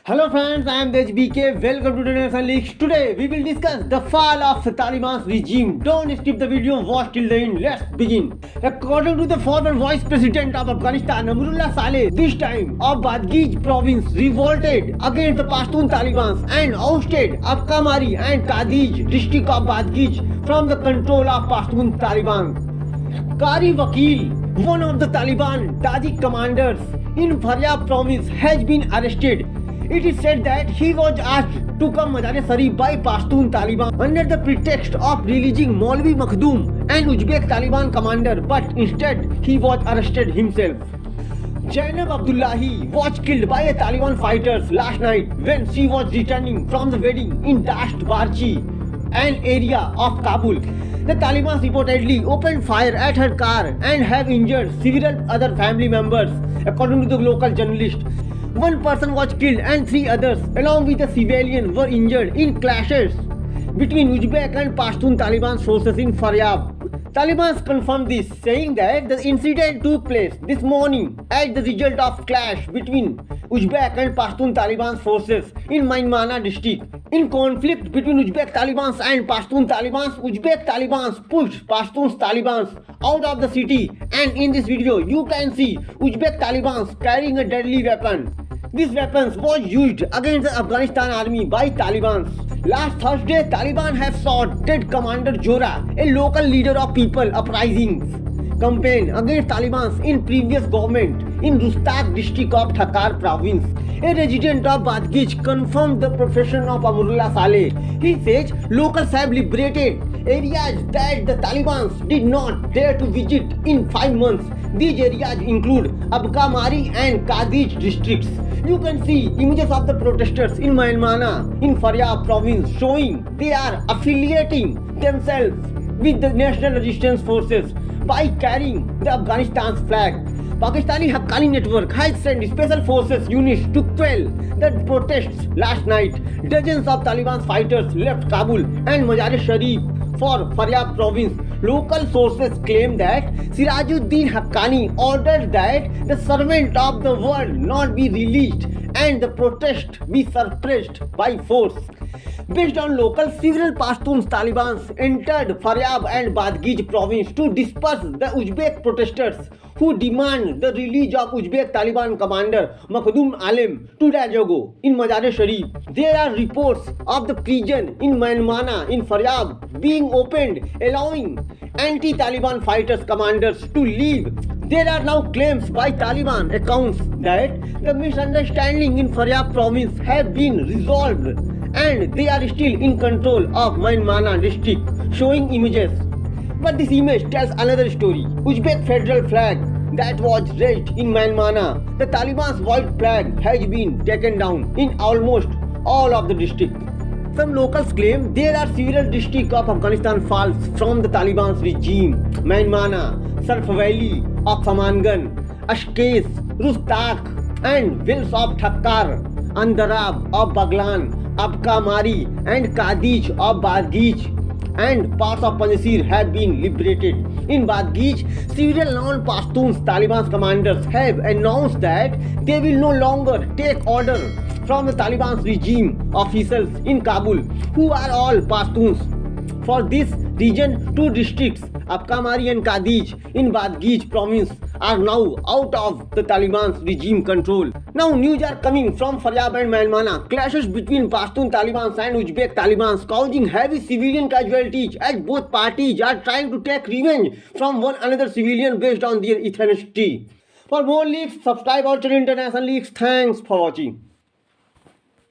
Hello friends, I am Dej BK. Welcome to International Leaks. Today we will discuss the fall of the Taliban's regime. Don't skip the video, watch till the end. Let's begin. According to the former Vice President of Afghanistan, Amrullah Saleh, this time of Badghis province revolted against the Pashtun Taliban and ousted Abkamari and Kadij district of Badghis from the control of Pashtun Taliban. Qari Wakil, one of the Taliban Tajik commanders in Faryab province, has been arrested. It is said that he was asked to come Mazar-e-Sharif by Pashtun Taliban under the pretext of releasing Maulvi Makhdoom, an Uzbek Taliban commander, but instead he was arrested himself. Zainab Abdullahi was killed by a Taliban fighters last night when she was returning from the wedding in Dasht Barchi, an area of Kabul. The Taliban reportedly opened fire at her car and have injured several other family members, according to the local journalist. One person was killed and 3 others, along with a civilian, were injured in clashes between Uzbek and Pashtun Taliban forces in Faryab. Taliban confirmed this, saying that the incident took place this morning as the result of clash between Uzbek and Pashtun Taliban forces in Mainmana district. In conflict between Uzbek Taliban and Pashtun Taliban, Uzbek Taliban pushed Pashtun Taliban out of the city, and in this video you can see Uzbek Taliban carrying a deadly weapon. This weapon was used against the Afghanistan army by Taliban. Last Thursday, Taliban have shot dead Commander Jora, a local leader of people uprisings campaign against Taliban in previous government in Rustaq district of Thakar province. A resident of Badghis confirmed the profession of Amrullah Saleh. He says locals have liberated areas that the Taliban did not dare to visit in 5 months. These areas include Abkamari and Kadij districts. You can see images of the protesters in Mainmana in Faryab province showing they are affiliating themselves with the National Resistance Forces by carrying the Afghanistan's flag. Pakistani Haqqani Network has sent special forces units to quell the protests last night. Dozens of Taliban fighters left Kabul and Mazar-e-Sharif for Faryab province. Local sources claim that Sirajuddin Haqqani ordered that the servant of the world not be released and the protest be suppressed by force. Based on local, several Pashtun Taliban entered Faryab and Badghis province to disperse the Uzbek protesters who demand the release of Uzbek Taliban commander Makhdoom Alim 2 days ago in Mazar-e-Sharif. There are reports of the prison in Mainmana in Faryab being opened, allowing anti-Taliban fighters commanders to leave. There are now claims by Taliban accounts that the misunderstanding in Faryab province have been resolved and they are still in control of Mainmana district, showing images. But this image tells another story. Uzbek federal flag that was raised in Mainmana, the Taliban's white flag has been taken down in almost all of the districts. Some locals claim there are several districts of Afghanistan falls from the Taliban's regime. Mainmana, Sarf Valley of Samangan, Ashkes, Rustaq and Wills of Thakkar, Andarab of Baglan, Abkamari and Kadij of Badghis and parts of Panjshir have been liberated. In Badghis, several non-Pashtuns Taliban commanders have announced that they will no longer take order from the Taliban's regime officials in Kabul, who are all Pashtuns. For this region, 2 districts, Abkamari and Kadij in Badghis province, are now out of the Taliban's regime control. Now news are coming from Faryab and Mainmana. Clashes between Pashtun Taliban and Uzbek Taliban causing heavy civilian casualties as both parties are trying to take revenge from one another civilian based on their ethnicity. For more leaks, subscribe our channel International Leaks. Thanks for watching.